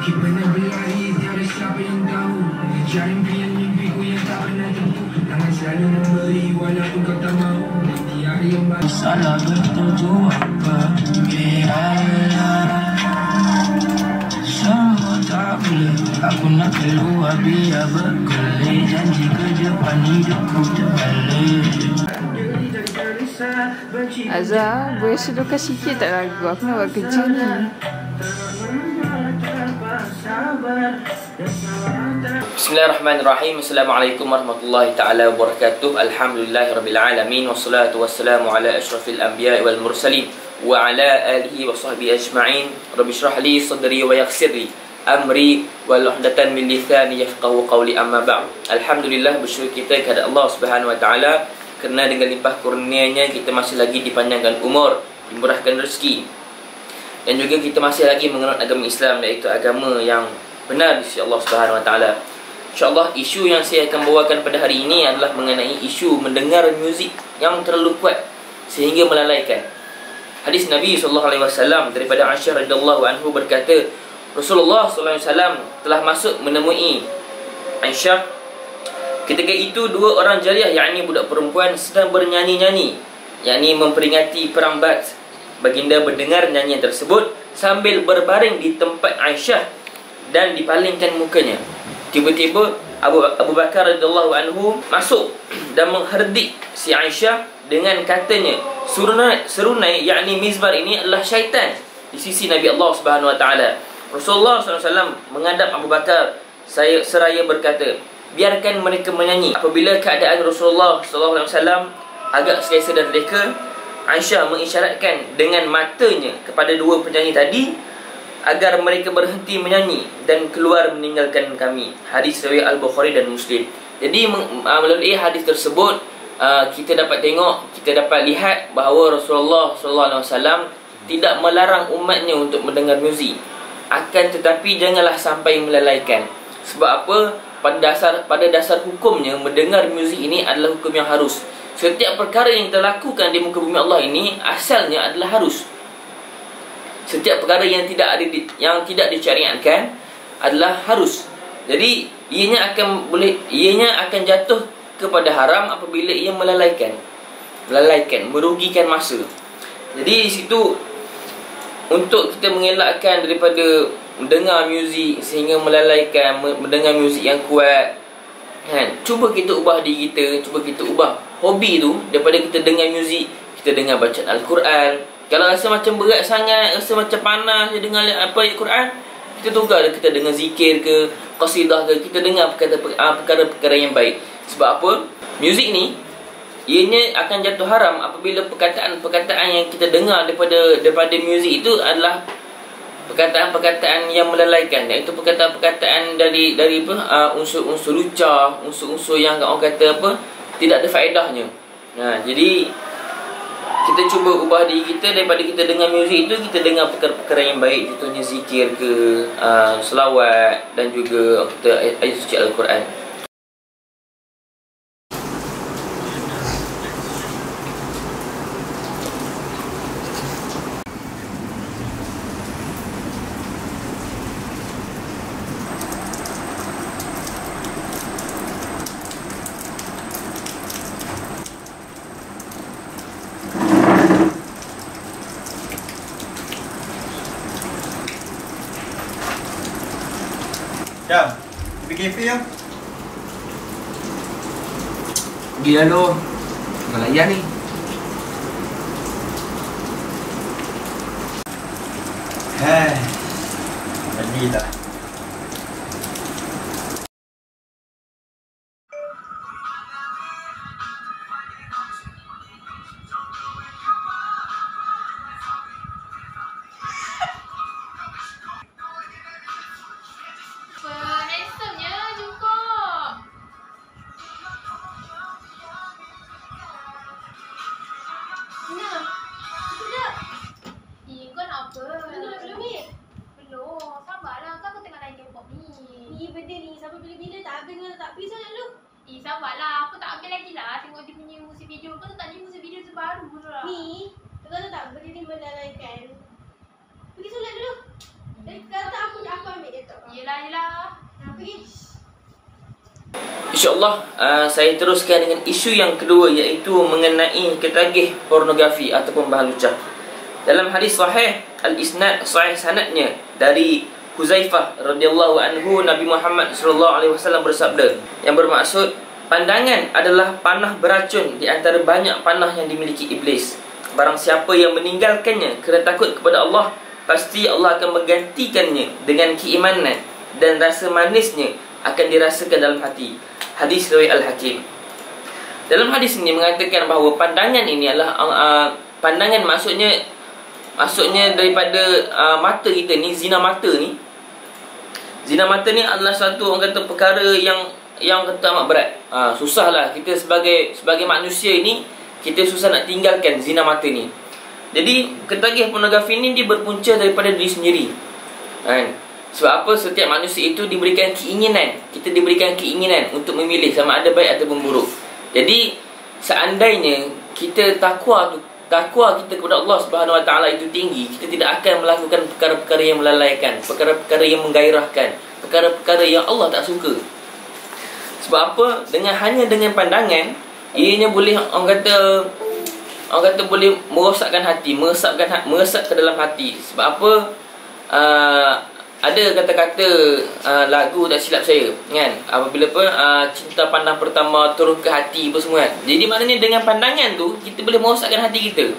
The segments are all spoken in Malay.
Kaki pernah berlari, tiada siapa yang tahu. Mengejar impian mimpiku yang tak pernah tentu. Tangan selalu memberi walaupun kau tak mau. Dan tiada yang baik. Salah bertuju apa? Semua tak boleh. Aku nak keluar biar berkelih. Janji ke depan hidupku terbalik. Azhar, boleh sedukan sikit tak lagu? Aku nak buat kerja ni. Bismillahirrahmanirrahim. Assalamualaikum warahmatullahi ta'ala wabarakatuh. Alhamdulillahirabbil alamin wassalatu wassalamu ala asyrafil anbiya'i wal mursalin wa ala alihi wa sahbihi ajma'in. Rabbi shrah li sadri wa yassir li amri wal 'uqdatan min lisani yafqahu qawli, amma ba'd. Alhamdulillah, bersyukur kita kepada Allah Subhanahu wa taala kerana dengan limpah kurnia-Nya kita masih lagi dipanjangkan umur, dimurahkan rezeki, dan juga kita masih lagi mengenal agama Islam, iaitu agama yang benar di sisi Allah Subhanahu wa taala. InsyaAllah isu yang saya akan bawakan pada hari ini adalah mengenai isu mendengar muzik yang terlalu kuat sehingga melalaikan. Hadis Nabi SAW daripada Aisyah radhiyallahu anhu berkata, Rasulullah SAW telah masuk menemui Aisyah. Ketika itu dua orang jariah, yakni budak perempuan, sedang bernyanyi-nyanyi, yakni memperingati perang Badr. Baginda mendengar nyanyian tersebut sambil berbaring di tempat Aisyah dan dipalingkan mukanya. Tiba-tiba Abu Bakar radhiyallahu anhu masuk dan mengherdik si Aisyah dengan katanya, serunai yakni mizbar ini adalah syaitan di sisi Nabi Allah Subhanahu wa taala. Rasulullah SAW menghadap Abu Bakar seraya berkata, biarkan mereka menyanyi. Apabila keadaan Rasulullah SAW agak selesa dan reka, Aisyah mengisyaratkan dengan matanya kepada dua penyanyi tadi agar mereka berhenti menyanyi dan keluar meninggalkan kami. Hadis riwayat Al-Bukhari dan Muslim. Jadi melalui hadis tersebut kita dapat tengok, kita dapat lihat bahawa Rasulullah SAW tidak melarang umatnya untuk mendengar muzik. Akan tetapi janganlah sampai melalaikan. Sebab apa? Pada dasar hukumnya, mendengar muzik ini adalah hukum yang harus. Setiap perkara yang kita lakukan di muka bumi Allah ini asalnya adalah harus. Setiap perkara yang tidak disyariatkan adalah harus. Jadi ianya akan jatuh kepada haram apabila ia melalaikan, merugikan masa. Jadi di situ, untuk kita mengelakkan daripada mendengar muzik sehingga melalaikan, mendengar muzik yang kuat, kan, cuba kita ubah diri kita, cuba kita ubah hobi tu. Daripada kita dengar muzik, kita dengar bacaan Al-Quran. Kalau rasa macam berat sangat, rasa macam panas dia dengar apa ayat Quran, kita tukar, kita dengar zikir ke, qasidah ke, kita dengar perkara-perkara yang baik. Sebab apa? Muzik ni ianya akan jatuh haram apabila perkataan-perkataan yang kita dengar daripada muzik itu adalah perkataan-perkataan yang melalaikan, iaitu perkataan-perkataan dari unsur-unsur lucah, unsur-unsur yang orang kata apa, tidak ada faedahnya. Jadi kita cuba ubah diri kita, daripada kita dengar muzik itu, kita dengar perkara-perkara yang baik, contohnya zikir ke, selawat, dan juga kita ayat suci Al-Quran. Jam, pergi kafe ya? Gila lo, nggak layan nih. Jadi tak? Sabarlah, aku tak ambil lagi lah. Tengok dia punya musik video. Kau tak ni musik video terbaru lah. Ni, kau tak benda ni melalaikan. Pergi solat dulu. Kata aku ambil dia tak. InsyaAllah saya teruskan dengan isu yang kedua, iaitu mengenai ketagih pornografi ataupun bahan lucah. Dalam hadis sahih, al-isnad sahih sanadnya dari Huzaifah radhiyallahu anhu, Nabi Muhammad sallallahu alaihi wasallam bersabda, yang bermaksud pandangan adalah panah beracun di antara banyak panah yang dimiliki iblis. Barang siapa yang meninggalkannya kerana takut kepada Allah, pasti Allah akan menggantikannya dengan keimanan, dan rasa manisnya akan dirasakan dalam hati. Hadis riwayat Al-Hakim. Dalam hadis ini mengatakan bahawa pandangan ini adalah pandangan maksudnya daripada mata kita ni, zina mata ni. Zina mata ni adalah satu, orang kata, perkara yang kata amat berat. Susahlah kita sebagai manusia ini, kita susah nak tinggalkan zina mata ni. Jadi ketagih pornografi ni dia berpunca daripada diri sendiri. Sebab apa? Setiap manusia itu diberikan keinginan. Kita diberikan keinginan untuk memilih sama ada baik ataupun buruk. Jadi seandainya kita takwa kita kepada Allah Subhanahu Wa Taala itu tinggi, kita tidak akan melakukan perkara-perkara yang melalaikan, perkara-perkara yang menggairahkan, perkara-perkara yang Allah tak suka. Sebab apa? Hanya dengan pandangan, ianya boleh orang kata boleh merosakkan hati, meresap ke dalam hati. Sebab apa? Ada kata-kata lagu, tak silap saya, kan, apabila cinta pandang pertama turun ke hati apa semua, kan. Jadi maknanya dengan pandangan tu kita boleh merosakkan hati kita.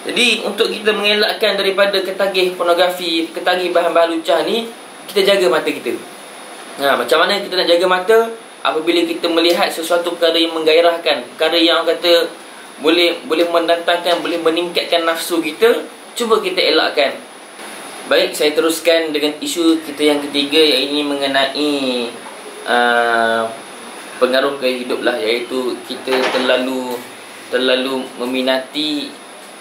Jadi untuk kita mengelakkan daripada ketagih pornografi, ketagih bahan-bahan lucah ni, kita jaga mata kita. Macam mana kita nak jaga mata? Apabila kita melihat sesuatu perkara yang menggairahkan, perkara yang kata boleh mendatangkan, boleh meningkatkan nafsu kita, cuba kita elakkan. Baik, saya teruskan dengan isu kita yang ketiga, iaitu mengenai pengaruh gaya hidup lah, iaitu kita terlalu meminati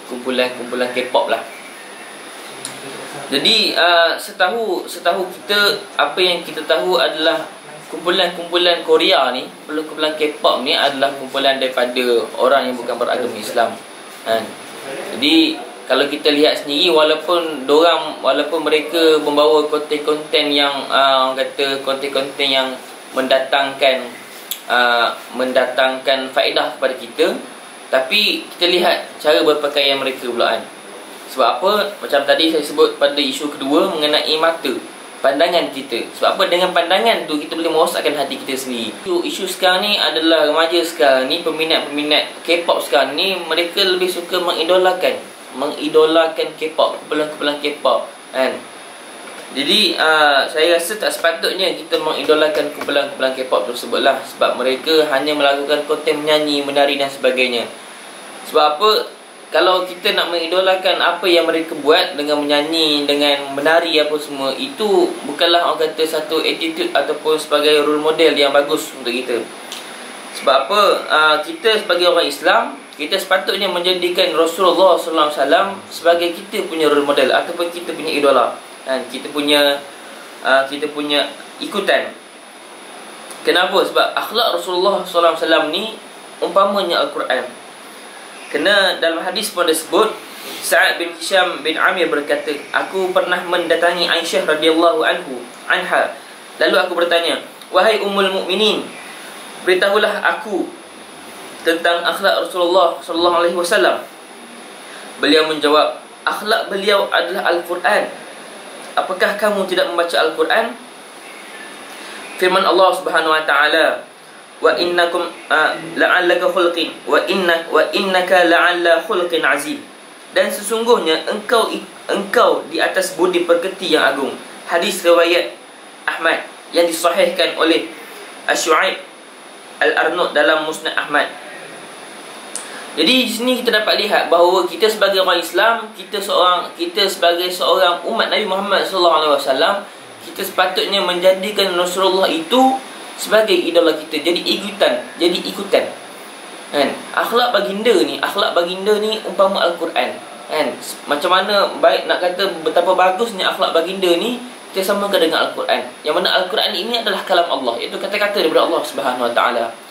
kumpulan K-pop lah. Jadi setahu kita, apa yang kita tahu adalah kumpulan Korea ni, kumpulan K-pop ni adalah kumpulan daripada orang yang bukan beragama Islam, kan. Jadi kalau kita lihat sendiri, walaupun mereka membawa konten-konten yang konten-konten yang mendatangkan faedah kepada kita, tapi kita lihat cara berpakaian mereka pula, kan. Sebab apa? Macam tadi saya sebut pada isu kedua mengenai mata, pandangan kita. Sebab apa? Dengan pandangan tu kita boleh merosakkan hati kita sendiri. Isu sekarang ni adalah remaja sekarang ni, peminat K-pop sekarang ni, mereka lebih suka mengidolakan K-pop, kumpulan K-pop, kan. Jadi saya rasa tak sepatutnya kita mengidolakan kumpulan K-pop tersebut lah. Sebab mereka hanya melakukan konten menyanyi, menari dan sebagainya. Sebab apa? Kalau kita nak mengidolakan apa yang mereka buat dengan menyanyi, dengan menari apa semua, itu bukanlah orang kata satu attitude ataupun sebagai role model yang bagus untuk kita. Sebab apa? Kita sebagai orang Islam, kita sepatutnya menjadikan Rasulullah SAW sebagai kita punya role model ataupun kita punya idola, dan kita punya ikutan. Kenapa? Sebab akhlak Rasulullah SAW ni umpamanya Al-Quran. Kena dalam hadis pun disebut, Sa'ad bin Hisham bin Amir berkata, aku pernah mendatangi Aisyah radhiyallahu anha. Lalu aku bertanya, wahai Ummul Mukminin, beritahulah aku tentang akhlak Rasulullah sallallahu alaihi wasallam. Beliau menjawab, akhlak beliau adalah Al-Quran. Apakah kamu tidak membaca Al-Quran? Firman Allah Subhanahu wa taala, wa innakum la'allaka khulqin wa innaka la'alla khulqin azim. Dan sesungguhnya engkau di atas budi pekerti yang agung. Hadis riwayat Ahmad yang disahihkan oleh Asy-Syu'aib Al-Arnaud dalam Musnad Ahmad. Jadi di sini kita dapat lihat bahawa kita sebagai orang Islam, kita sebagai seorang umat Nabi Muhammad SAW, kita sepatutnya menjadikan Rasulullah itu sebagai idola kita, jadi ikutan, kan. Akhlak baginda ni umpama Al-Quran, kan. Macam mana baik nak kata betapa bagusnya akhlak baginda ni, kita samakan dengan Al-Quran, yang mana Al-Quran ini adalah kalam Allah, iaitu kata-kata daripada Allah Subhanahu wa taala.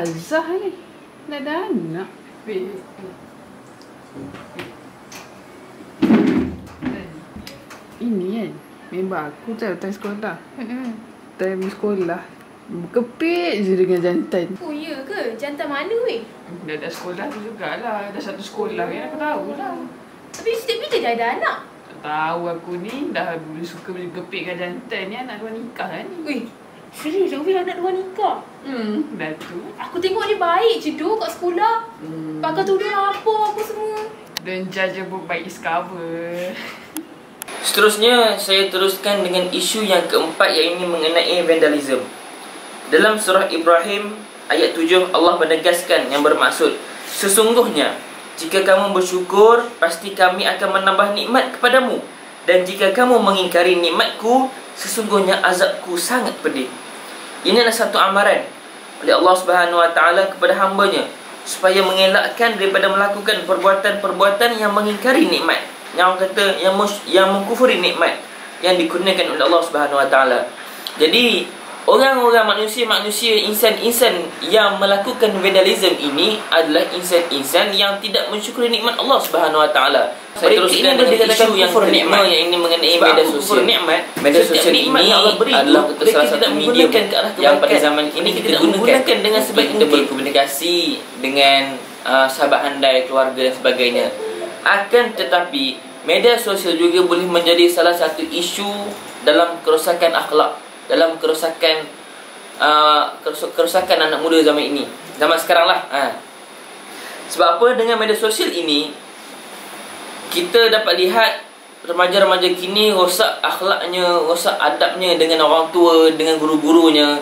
ustazah ni. Dah ada anak. Ini kan member aku time sekolah. Time sekolah kepit je dengan jantan. Oh ya ke? Jantan mana weh? Dah sekolah tu jugalah. Dah satu sekolah kan aku tahulah. Tapi setiap bila dia ada anak? Tak tahu aku ni dah suka kepit dengan jantan ni. Anak luar nikah kan ni. Weh, serius weh anak luar nikah? Dah tu. Aku tengok dia baik je tu kat sekolah. Pakai tudung apa semua. Dan judge book by discover. Seterusnya, saya teruskan dengan isu yang keempat, iaitu mengenai vandalism. Dalam surah Ibrahim ayat 7, Allah menegaskan yang bermaksud, sesungguhnya jika kamu bersyukur, pasti kami akan menambah nikmat kepadamu. Dan jika kamu mengingkari nikmatku, sesungguhnya azabku sangat pedih. Ini adalah satu amaran oleh Allah Subhanahu Wa Taala kepada hamba-Nya, supaya mengelakkan daripada melakukan perbuatan-perbuatan yang mengingkari nikmat, yang kata yang mengkufuri nikmat yang dikurniakan oleh Allah Subhanahu Wa Taala. Jadi orang-orang manusia, insan-insan yang melakukan vandalism ini adalah insan-insan yang tidak mensyukuri nikmat Allah Subhanahu Wa Taala. Saya teruskan dengan isu yang kelima, yang ini mengenai media sosial. Media sosial ini adalah salah satu medium yang pada zaman ini kita gunakan dengan sebaik kita berkomunikasi dengan sahabat handai, keluarga dan sebagainya. Akan tetapi media sosial juga boleh menjadi salah satu isu dalam kerosakan akhlak, dalam kerosakan anak muda zaman ini, zaman sekarang lah. Sebab apa? Dengan media sosial ini kita dapat lihat remaja-remaja kini rosak akhlaknya, rosak adabnya dengan orang tua, dengan guru-gurunya.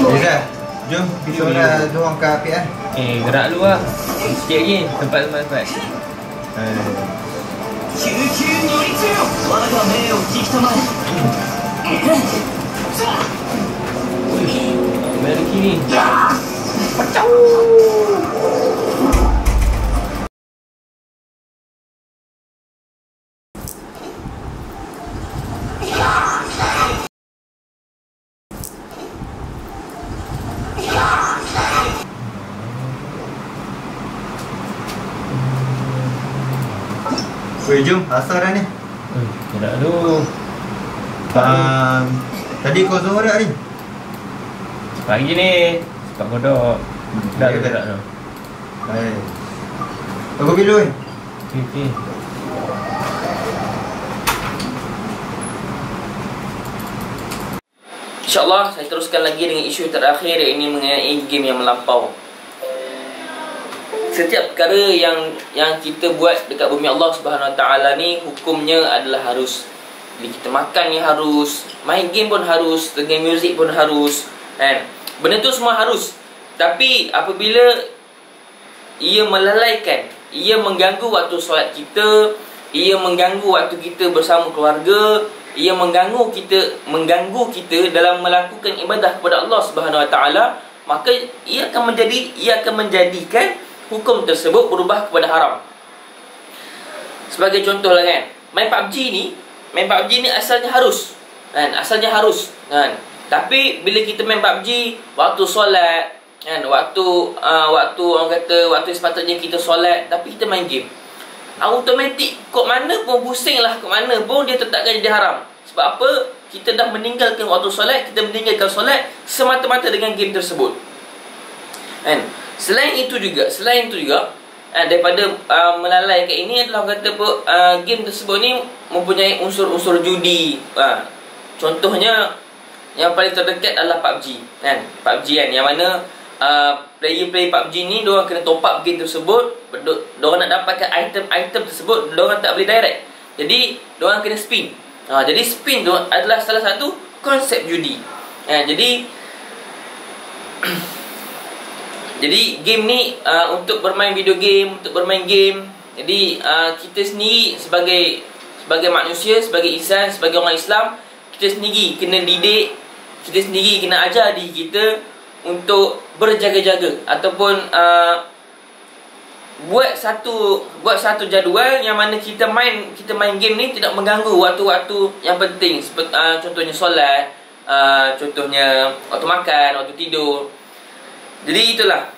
Rizal, jom video dah dorang ke api kan? Gerak lu lah. Sikit lagi. Tempat. Dari kiri. Weh, jom, asar dah ni. Gerak lu. Tadi kau Zohor tak ni? Pagi ni. Cepat kodok. Dah tu gerak tu. Baik. Tunggu bilu ni. Okey. InsyaAllah saya teruskan lagi dengan isu terakhir, iaitu mengenai game yang melampau. Setiap perkara yang kita buat dekat bumi Allah Subhanahu Wa Taala ni, hukumnya adalah harus. Bila kita makan ni harus, main game pun harus, dengar muzik pun harus, kan? Benda tu semua harus. Tapi apabila ia melalaikan, ia mengganggu waktu solat kita, ia mengganggu waktu kita bersama keluarga, ia mengganggu kita dalam melakukan ibadah kepada Allah Subhanahu Wa Taala, maka ia akan menjadikan hukum tersebut berubah kepada haram. Sebagai contoh lah kan, main PUBG ni asalnya harus, kan? Asalnya harus, kan? Tapi bila kita main PUBG waktu solat, kan, waktu orang kata waktu sepatutnya kita solat, tapi kita main game, automatik kok mana pun pusing lah, kok mana pun dia tetapkan jadi haram. Sebab apa? Kita dah meninggalkan waktu solat, kita meninggalkan solat semata-mata dengan game tersebut, kan? Selain itu juga daripada melalaikan ini adalah kata game tersebut ni mempunyai unsur-unsur judi. Contohnya yang paling terdekat adalah PUBG, kan? PUBG kan, yang mana player PUBG ni diorang kena top up game tersebut, diorang nak dapatkan item tersebut, diorang tak boleh direct. Jadi diorang kena spin. Jadi spin tu adalah salah satu konsep judi. Jadi game ni untuk bermain video game, untuk bermain game. Jadi kita sendiri sebagai manusia, sebagai insan, sebagai orang Islam, kita sendiri kena didik, kita sendiri kena ajar diri kita untuk berjaga-jaga ataupun buat satu jadual yang mana kita main game ni tidak mengganggu waktu-waktu yang penting, seperti contohnya solat, contohnya waktu makan, waktu tidur. Jadi itulah